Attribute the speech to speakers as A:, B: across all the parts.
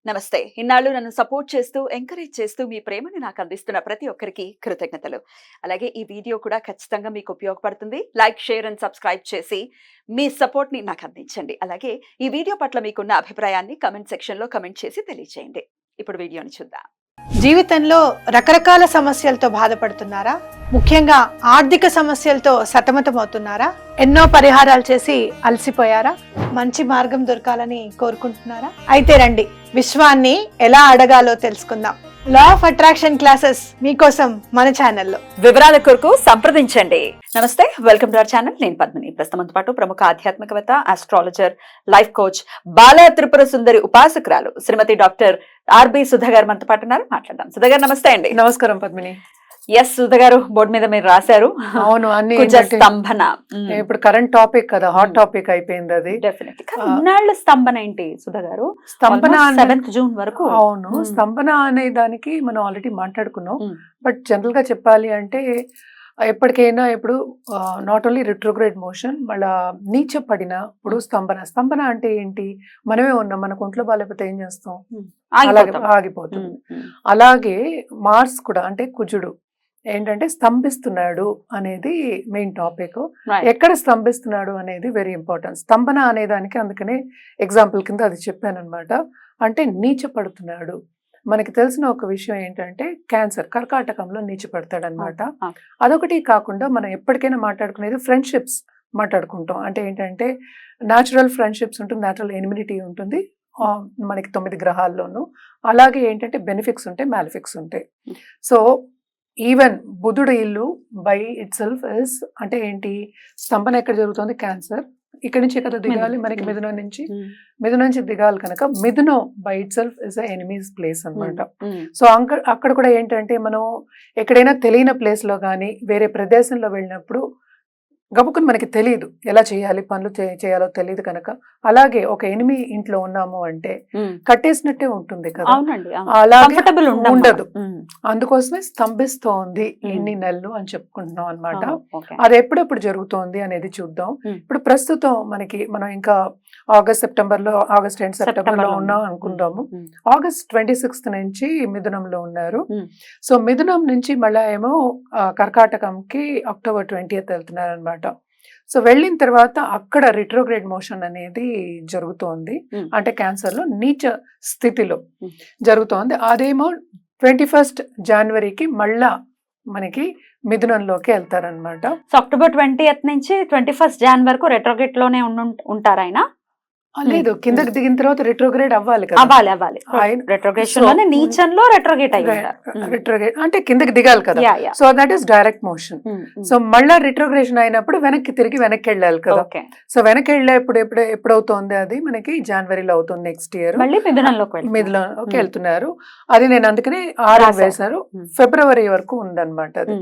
A: నమస్తే. ఇన్నాళ్ళు నన్ను సపోర్ట్ చేస్తూ, ఎంకరేజ్ చేస్తూ మీ ప్రేమని నాకు అందిస్తున్న ప్రతి ఒక్కరికి కృతజ్ఞతలు. అలాగే ఈ వీడియో కూడా ఖచ్చితంగా మీకు ఉపయోగపడుతుంది. లైక్, షేర్ అండ్ సబ్స్క్రైబ్ చేసి మీ సపోర్ట్‌ని నాకు అందించండి. అలాగే ఈ వీడియో పట్ల మీకున్న అభిప్రాయాన్ని కామెంట్ సెక్షన్‌లో కామెంట్ చేసి తెలియజేయండి. ఇప్పుడు వీడియోని చూద్దాం.
B: జీవితంలో రకరకాల సమస్యలతో బాధపడుతున్నారా? ముఖ్యంగా ఆర్థిక సమస్యలతో సతమతమవుతున్నారా? ఎన్నో పరిహారాలు చేసి అలసిపోయారా? మంచి మార్గం దొరకాలని కోరుకుంటున్నారా? అయితే రండి, విశ్వాన్ని ఎలా అడగాలో తెలుసుకుందాం. లా ఆఫ్ అట్రాక్షన్ క్లాసెస్ మీకోసం మన ఛానల్లో.
A: వివరాల కొరకు సంప్రదించండి. నమస్తే, వెల్కమ్ టు అవర్ ఛానల్. నేను పద్మిని. ప్రస్తుతంతో పాటు ప్రముఖ ఆధ్యాత్మికవేత్త, ఆస్ట్రాలజర్, లైఫ్ కోచ్, బాల త్రిపుర సుందరి ఉపాసకురాలు శ్రీమతి డాక్టర్ ఆర్బి సుధా గారు మనతో పాటు ఉన్నారు. మాట్లాడదాం. సుధా గారు నమస్తే అండి.
B: నమస్కారం పద్మిని.
A: ఎస్ సుధా గారు, బోర్డు మీద మీరు రాశారు.
B: అవును, అన్ని
A: స్తంభన.
B: ఇప్పుడు కరెంట్ టాపిక్ కదా, హాట్ టాపిక్ అయిపోయింది అది.
A: డెఫినెట్లీ. ఇన్నాళ్ళ స్తంభన ఏంటి సుధా గారు?
B: స్తంభన
A: 7th జూన్ వరకు.
B: అవును, స్తంభన అనే దానికి మనం ఆల్రెడీ మాట్లాడుకున్నాం. బట్ జనరల్ గా చెప్పాలి అంటే ఎప్పటికైనా ఇప్పుడు నాట్ ఓన్లీ రిట్రోగ్రేడ్ మోషన్, మళ్ళా నీచ పడినప్పుడు స్తంభన అంటే ఏంటి? మనమే ఉన్నాం, మనకు ఒంట్లో బాగాలేకపోతే ఏం చేస్తాం? అలాగే ఆగిపోతుంది. అలాగే మార్స్ కూడా, అంటే కుజుడు ఏంటంటే స్తంభిస్తున్నాడు అనేది మెయిన్ టాపిక్. ఎక్కడ స్తంభిస్తున్నాడు అనేది వెరీ ఇంపార్టెంట్. స్తంభన అనే దానికి అందుకనే ఎగ్జాంపుల్ కింద అది చెప్పాను అనమాట. అంటే నీచ పడుతున్నాడు. మనకి తెలిసిన ఒక విషయం ఏంటంటే క్యాన్సర్, కర్కాటకంలో నీచపడతాడు అనమాట. అదొకటి కాకుండా మనం ఎప్పటికైనా మాట్లాడుకునేది ఫ్రెండ్షిప్స్ మాట్లాడుకుంటాం. అంటే ఏంటంటే న్యాచురల్ ఫ్రెండ్షిప్స్ ఉంటుంది, న్యాచురల్ ఎనిమినిటీ ఉంటుంది మనకి 9 గ్రహాల్లోనూ. అలాగే ఏంటంటే బెనిఫిక్స్ ఉంటాయి, మ్యాలిఫిక్స్ ఉంటాయి. సో ఈవెన్ బుధుడు ఇల్లు బై ఇట్ సెల్ఫ్ ఇస్, అంటే ఏంటి? స్తంభన ఎక్కడ జరుగుతుంది? క్యాన్సర్. ఇక్కడి నుంచి ఎక్కడ దిగాలి? మనకి మిథునం నుంచి దిగాలి కనుక మిథునం by itself is enemies place అనమాట. సో అక్కడ కూడా ఏంటంటే మనం ఎక్కడైనా తెలియని ప్లేస్ లో కానీ వేరే ప్రదేశంలో వెళ్ళినప్పుడు గబుకుని మనకి తెలియదు ఎలా చేయాలి, పనులు చేయాలో తెలియదు కనుక. అలాగే ఒక ఎనిమి ఇంట్లో ఉన్నాము అంటే కట్టేసినట్టే ఉంటుంది కదా, అలాగే ఉండదు. అందుకోసమే స్తంభిస్తోంది ఎన్ని నెలలు అని చెప్పుకుంటున్నాం అనమాట. అది ఎప్పుడెప్పుడు జరుగుతోంది అనేది చూద్దాం. ఇప్పుడు ప్రస్తుతం మనం ఇంకా ఆగస్ట్ ఎండ్ సెప్టెంబర్ లో ఉన్నాం అనుకుందాము. ఆగస్ట్ 26th నుంచి మిథునంలో ఉన్నారు. సో మిథునం నుంచి మళ్ళా ఏమో కర్కాటకంకి October 20th వెళ్తున్నారు అనమాట. సో వెళ్ళిన తర్వాత అక్కడ రిట్రోగ్రేడ్ మోషన్ అనేది జరుగుతోంది. అంటే క్యాన్సర్ లో నీచ స్థితిలో జరుగుతోంది. అదేమో 21st జనవరికి మళ్ళా మనకి మిథునంలోకి వెళ్తారనమాట.
A: సో October 20th నుంచి 21st Jan వరకు రెట్రోగ్రేడ్ లోనే ఉంటారు ఆయన?
B: లేదు, కిందకి దిగిన తర్వాత రిట్రోగ్రేడ్ అవ్వాలి కదా.
A: అవ్వాలి. రెట్రోగ్రేషన్ లోనే నీచంలో రెట్రోగ్రేడ్
B: రిట్రోగ్రేడ్ అంటే కిందకి దిగాలి కదా. So that is direct motion. So మళ్ళా రిట్రోగ్రేషన్ అయినప్పుడు వెనక్కి వెళ్ళాలి కదా. సో వెనక్కి ఎప్పుడవుతోంది? అది మనకి జనవరిలో అవుతుంది నెక్స్ట్ ఇయర్. మిథునంలోకి వెళ్తున్నారు. అది నేను అందుకనే 6 వేశారు. ఫిబ్రవరి వరకు ఉందన్నమాట అది.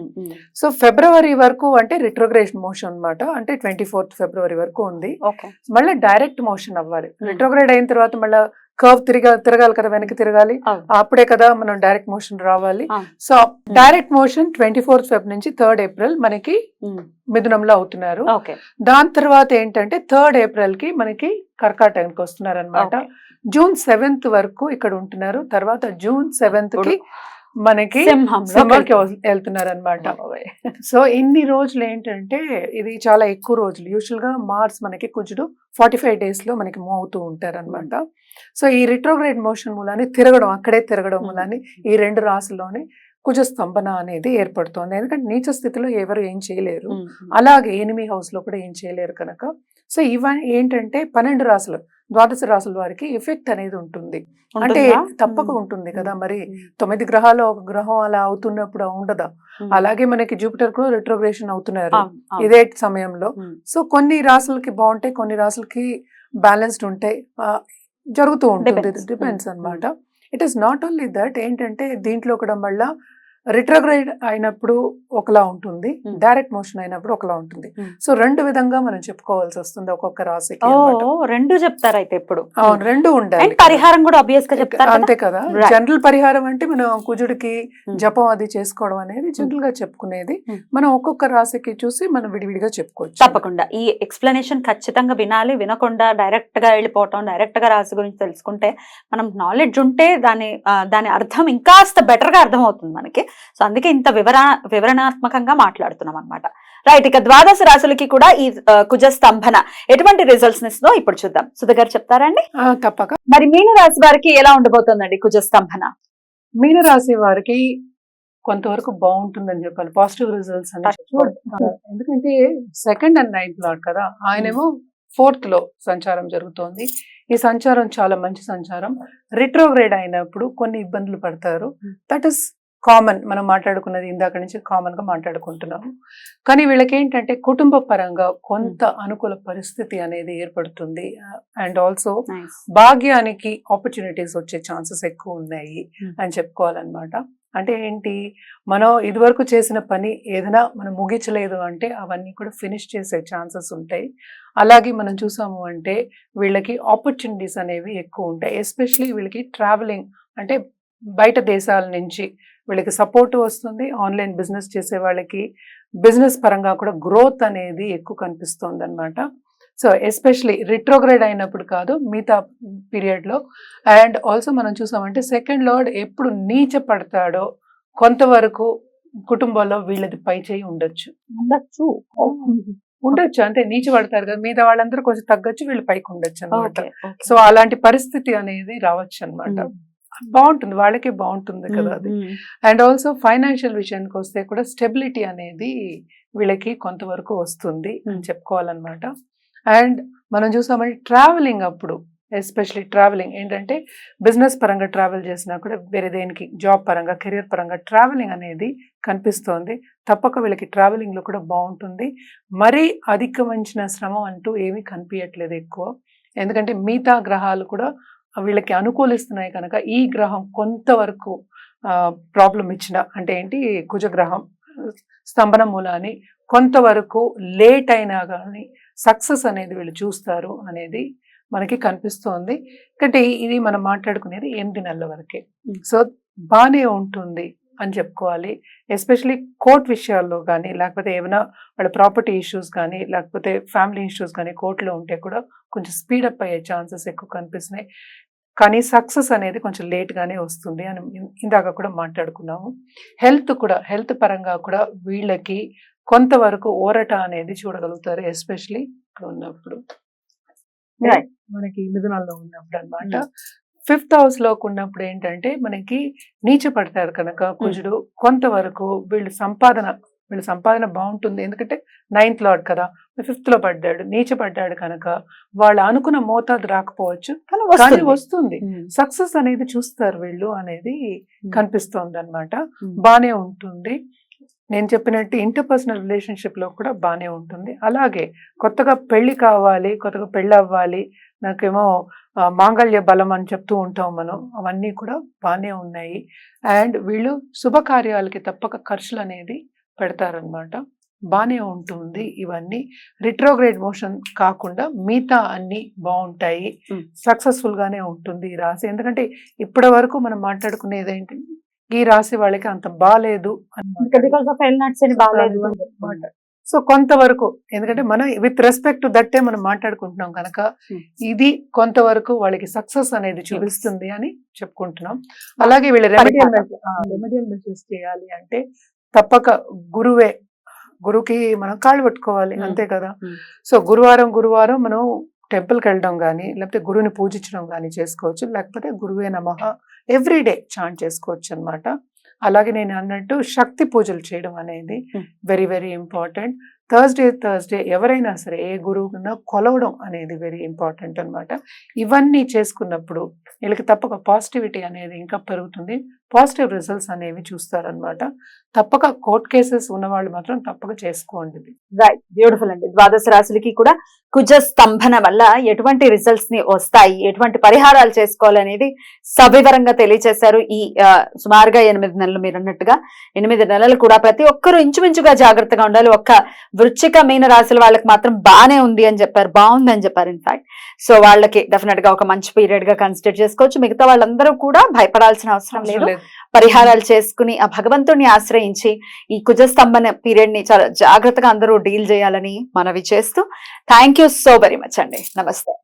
B: సో ఫిబ్రవరి వరకు అంటే రిట్రోగ్రేషన్ మోషన్ అనమాట. అంటే 24th ఫిబ్రవరి వరకు ఉంది. మళ్ళీ డైరెక్ట్ మోషన్ అవ్వాలి. రిట్రోగ్రేడ్ అయిన తర్వాత మళ్ళీ కర్వ్ తిరగాలి కదా, వెనక్కి తిరగాలి. అప్పుడే కదా మనం డైరెక్ట్ మోషన్ రావాలి. So direct motion 24th Feb నుంచి 3rd April మనకి మిథునంలో అవుతున్నారు. దాని తర్వాత ఏంటంటే 3rd April కి మనకి కర్కాటకానికి వస్తున్నారు అనమాట. June 7th వరకు ఇక్కడ ఉంటున్నారు. తర్వాత June 7th కి మనకి సింహంకి వెళ్తున్నారు అనమాట. సో ఇన్ని రోజులు ఏంటంటే ఇది చాలా ఎక్కువ రోజులు. యూజువల్ గా మార్స్ మనకి కుజుడు 45 days లో మనకి మూవ్ అవుతూ ఉంటారు అనమాట. సో ఈ రిట్రోగ్రేడ్ మోషన్ మూలాన్ని అక్కడే తిరగడం మూలాన్ని ఈ 2 రాశుల్లోనే కుజ స్తంభన అనేది ఏర్పడుతోంది. ఎందుకంటే నీచ స్థితిలో ఎవరు ఏం చేయలేరు, అలాగే ఎనిమి హౌస్ లో కూడా ఏం చేయలేరు కనుక. సో ఇవన్నీ ఏంటంటే 12 రాశులు, 12 రాశుల వారికి ఎఫెక్ట్ అనేది ఉంటుంది. అంటే తప్పక ఉంటుంది కదా. మరి 9 గ్రహాలు ఒక గ్రహం అలా అవుతున్నప్పుడు ఉండదా? అలాగే మనకి జూపిటర్ కూడా రిట్రోగ్రేషన్ అవుతున్నారు ఇదే సమయంలో. సో కొన్ని రాశులకి బాగుంటాయి, కొన్ని రాశులకి బ్యాలెన్స్డ్ ఉంటాయి, జరుగుతూ ఉంటుంది. డిపెండ్స్ అనమాట. It is not only that. ఏంటంటే దీంట్లో కూడా మళ్ళా రిట్రోగ్రేడ్ అయినప్పుడు ఒకలా ఉంటుంది,
A: Hmm.
B: డైరెక్ట్ మోషన్ అయినప్పుడు ఒకలా ఉంటుంది.
A: Hmm.
B: సో రెండు విధంగా మనం చెప్పుకోవాల్సి వస్తుంది ఒక్కొక్క రాశికి
C: ఓ
B: అన్నమాట.
C: రెండు చెప్తారు అయితే ఇప్పుడు.
B: అవును, రెండు ఉండాలి
C: అండ్ పరిహారం కూడా ఆబ్వియస్ గా చెప్తారు కదా.
B: అంతే కదా.
C: Right.
B: జనరల్ పరిహారం అంటే మనం కుజుడికి
A: Hmm.
B: జపం అది చేసుకోవడం అనేది జనరల్ గా చెప్పుకునేది.
A: Hmm.
B: మనం ఒక్కొక్క రాశికి చూసి మనం విడివిడిగా చెప్పుకోవచ్చు.
C: తప్పకుండా ఈ ఎక్స్ప్లెనేషన్ ఖచ్చితంగా వినాలి. వినకుండా డైరెక్ట్ గా వెళ్ళిపోవటం, డైరెక్ట్ గా రాశి గురించి తెలుసుకుంటే మనం నాలెడ్జ్ ఉంటే దాని అర్థం ఇంకాస్త బెటర్ గా అర్థం అవుతుంది మనకి. సో అందుకే ఇంత వివరణాత్మకంగా మాట్లాడుతున్నాం అన్నమాట. రైట్, ఇక ద్వాదశ రాశులకి కూడా ఈ కుజ స్తంభన ఎటువంటి రిజల్ట్స్ ఇస్తుందో ఇప్పుడు చూద్దాం. సుధ గారు చెప్తారండి.
B: తప్పక.
A: మరి మీన రాశి వారికి ఎలా ఉండబోతుందండి కుజ స్తంభన?
B: మీన రాశి వారికి కొంతవరకు బాగుంటుందని చెప్పాలి, పాజిటివ్ రిజల్ట్స్ అని చెప్పాలి. ఎందుకంటే సెకండ్ అండ్ నైన్త్ లార్డ్ కదా, ఆయనేమో ఫోర్త్ లో సంచారం జరుగుతోంది. ఈ సంచారం చాలా మంచి సంచారం. రిట్రోగ్రేడ్ అయినప్పుడు కొన్ని ఇబ్బందులు పడతారు. దట్ ఇస్ కామన్, మనం మాట్లాడుకున్నది ఇందాక నుంచి కామన్ గా మాట్లాడుకుంటున్నాము. కానీ వీళ్ళకి ఏంటంటే కుటుంబ పరంగా కొంత అనుకూల పరిస్థితి అనేది ఏర్పడుతుంది. అండ్ ఆల్సో భాగ్యానికి ఆపర్చునిటీస్ వచ్చే ఛాన్సెస్ ఎక్కువ ఉన్నాయి అని చెప్పుకోవాలన్నమాట. అంటే ఏంటి, మనం ఇదివరకు చేసిన పని ఏదైనా మనం ముగించలేదు అంటే అవన్నీ కూడా ఫినిష్ చేసే ఛాన్సెస్ ఉంటాయి. అలాగే మనం చూసాము అంటే వీళ్ళకి ఆపర్చునిటీస్ అనేవి ఎక్కువ ఉంటాయి. ఎస్పెషలీ వీళ్ళకి ట్రావెలింగ్ అంటే బయట దేశాల నుంచి వీళ్ళకి సపోర్ట్ వస్తుంది. ఆన్లైన్ బిజినెస్ చేసే వాళ్ళకి బిజినెస్ పరంగా కూడా గ్రోత్ అనేది ఎక్కువ కనిపిస్తుంది అనమాట. సో ఎస్పెషలీ రిట్రోగ్రేడ్ అయినప్పుడు కాదు, మిగతా పీరియడ్లో. అండ్ ఆల్సో మనం చూసామంటే సెకండ్ లార్డ్ ఎప్పుడు నీచ పడతాడో కొంతవరకు కుటుంబంలో వీళ్ళది పై చేయి ఉండొచ్చు. అంటే నీచ పడతారు కదా, మిగతా వాళ్ళందరూ కొంచెం తగ్గొచ్చు, వీళ్ళు పైకి ఉండొచ్చు అనమాట. సో అలాంటి పరిస్థితి అనేది రావచ్చు అనమాట. బాగుంటుంది, వాళ్ళకి బాగుంటుంది కదా అది. అండ్ ఆల్సో ఫైనాన్షియల్ విషయానికి వస్తే కూడా స్టెబిలిటీ అనేది వీళ్ళకి కొంతవరకు వస్తుంది అని చెప్పుకోవాలన్నమాట. అండ్ మనం చూసామంటే ట్రావెలింగ్ అప్పుడు, ఎస్పెషలీ ట్రావెలింగ్ ఏంటంటే బిజినెస్ పరంగా ట్రావెల్ చేసినా కూడా వేరే దేనికి జాబ్ పరంగా కెరియర్ పరంగా ట్రావెలింగ్ అనేది కనిపిస్తోంది. తప్పక వీళ్ళకి ట్రావెలింగ్లో కూడా బాగుంటుంది. మరీ అధికమించిన శ్రమ అంటూ ఏమీ కనిపించట్లేదు ఎక్కువ. ఎందుకంటే మిగతా గ్రహాలు కూడా వీళ్ళకి అనుకూలిస్తున్నాయి కనుక ఈ గ్రహం కొంతవరకు ప్రాబ్లం ఇచ్చిన, అంటే ఏంటి, కుజగ్రహం స్తంభన మూలాన్ని కొంతవరకు లేట్ అయినా కానీ సక్సెస్ అనేది వీళ్ళు చూస్తారు అనేది మనకి కనిపిస్తోంది. అంటే ఇది మనం మాట్లాడుకునేది 8 నెలల వరకే. సో బాగానే ఉంటుంది అని చెప్పుకోవాలి. ఎస్పెషలీ కోర్ట్ విషయాల్లో కానీ, లేకపోతే ఏమైనా వాళ్ళ ప్రాపర్టీ ఇష్యూస్ కానీ, లేకపోతే ఫ్యామిలీ ఇష్యూస్ కానీ కోర్టులో ఉంటే కూడా కొంచెం స్పీడప్ అయ్యే ఛాన్సెస్ ఎక్కువ కనిపిస్తున్నాయి. కానీ సక్సెస్ అనేది కొంచెం లేట్గానే వస్తుంది అని ఇందాక కూడా మాట్లాడుకున్నాము. హెల్త్ పరంగా కూడా వీళ్ళకి కొంతవరకు ఊరట అనేది చూడగలుగుతారు, ఎస్పెషలీ ఇక్కడ ఉన్నప్పుడు, మనకి మిథునాల్లో ఉన్నప్పుడు అనమాట. 5th హౌస్ లోకి ఉన్నప్పుడు ఏంటంటే మనకి నీచ పడతారు కనుక కుజుడు కొంతవరకు వీళ్ళ సంపాదన బాగుంటుంది. ఎందుకంటే 9th లార్డ్ కదా, 5th లో పడ్డాడు, నీచ పడ్డాడు కనుక వాళ్ళ అనుకున్న మోతాదు రాకపోవచ్చు కానీ వస్తుంది. సక్సెస్ అనేది చూస్తారు వీళ్ళు అనేది కనిపిస్తోంది అనమాట. బానే ఉంటుంది. నేను చెప్పినట్టు ఇంటర్పర్సనల్ రిలేషన్షిప్ లో కూడా బానే ఉంటుంది. అలాగే కొత్తగా పెళ్లి కావాలి, కొత్తగా పెళ్ళి అవ్వాలి, నాకేమో మాంగళ్య బలం అని చెప్తూ ఉంటాం మనం, అవన్నీ కూడా బానే ఉన్నాయి. అండ్ వీళ్ళు శుభకార్యాలకి తప్పక ఖర్చులు అనేది పెడతారనమాట. బానే ఉంటుంది. ఇవన్నీ రిట్రోగ్రేడ్ మోషన్ కాకుండా మిగతా అన్ని బాగుంటాయి. సక్సెస్ఫుల్ గానే ఉంటుంది ఈ రాశి. ఎందుకంటే ఇప్పటి వరకు మనం మాట్లాడుకునేది ఏంటి, ఈ రాశి వాళ్ళకి అంత బాలేదు అన్నమాట. సో కొంతవరకు, ఎందుకంటే మనం విత్ రెస్పెక్ట్ టు దట్టే మనం మాట్లాడుకుంటున్నాం కనుక ఇది కొంతవరకు వాళ్ళకి సక్సెస్ అనేది చూపిస్తుంది అని చెప్పుకుంటున్నాం. అలాగే వీళ్ళు రెమెడియల్ మెజర్స్ చేయాలి అంటే తప్పక గురువుకి మనం కాళ్ళు పట్టుకోవాలి, అంతే కదా. సో గురువారం మనం టెంపుల్కి వెళ్ళడం కానీ, లేకపోతే గురువుని పూజించడం కానీ చేసుకోవచ్చు. లేకపోతే గురువే నమః ఎవ్రీడే చాంట్ చేసుకోవచ్చు అనమాట. అలాగే నేను అన్నట్టు శక్తి పూజలు చేయడం అనేది వెరీ వెరీ ఇంపార్టెంట్. థర్స్డే ఎవరైనా సరే ఏ గురువుకున్నా కొలవడం అనేది వెరీ ఇంపార్టెంట్ అనమాట. ఇవన్నీ చేసుకున్నప్పుడు వీళ్ళకి తప్పక పాజిటివిటీ అనేది ఇంకా పెరుగుతుంది. పాజిటివ్ రిజల్ట్స్ అనేవి చూస్తారనమాట. తప్పక కోర్ట్ కేసెస్ ఉన్న వాళ్ళు మాత్రం తప్పక చేసుకోండి ఇది.
C: రైట్, బ్యూటిఫుల్ అండి. ద్వాదశ రాశులకి కూడా కుజ స్తంభన వల్ల ఎటువంటి రిజల్ట్స్ ని వస్తాయి, ఎటువంటి పరిహారాలు చేసుకోవాలనేది సవివరంగా తెలియజేశారు. ఈ సుమారుగా 8 నెలలు, మీరు అన్నట్టుగా 8 నెలలు కూడా ప్రతి ఒక్కరూ ఇంచుమించుగా జాగ్రత్తగా ఉండాలి. ఒక్క వృశ్చిక మీన రాశుల వాళ్ళకి మాత్రం బాగానే ఉంది అని చెప్పారు, బాగుంది అని చెప్పారు ఇన్ఫాక్ట్. సో వాళ్ళకి డెఫినెట్ గా ఒక మంచి పీరియడ్ గా కన్సిడర్ చేసుకోవచ్చు. మిగతా వాళ్ళందరూ కూడా భయపడాల్సిన అవసరం లేదు. పరిహారాలు చేసుకుని ఆ భగవంతుడిని ఆశ్రయించి ఈ కుజస్తంభన పీరియడ్ ని చాలా జాగ్రత్తగా అందరూ డీల్ చేయాలని మనవి చేస్తూ thank you so very much అండి. నమస్తే.